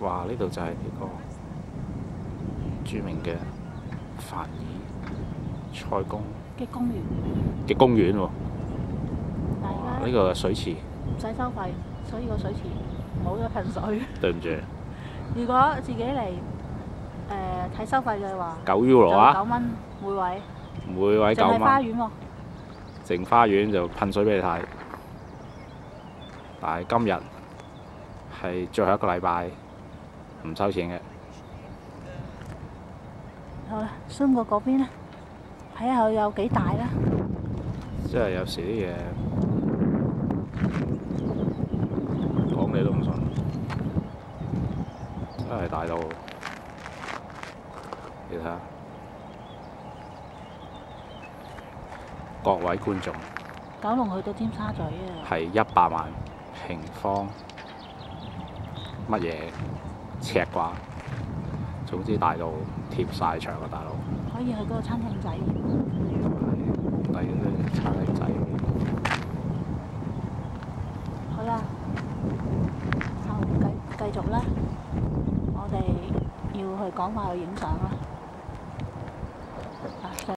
哇！呢度就係呢個著名嘅凡爾賽宮嘅公園。嘅公園喎。但係而家呢個係水池。唔使收費，所以個水池冇咗噴水。對唔住。如果自己嚟睇收費嘅話9 euro 啊，9蚊每位。每位9淨係花蚊。園喎。淨花園就噴水俾你睇，但係今日係最後一個禮拜，唔收錢嘅。好啦，zoom過嗰邊啦，睇下佢有幾大啦。即係有時啲嘢講你都唔信，真係大到你睇下，各位觀眾，九龍去到尖沙咀啊！係100萬平方乜嘢尺啩？總之大到貼晒牆啊，大佬！可以去嗰個餐廳仔。抵嗰啲餐廳仔。好啦，好繼續啦，我哋要去講話去影相啦。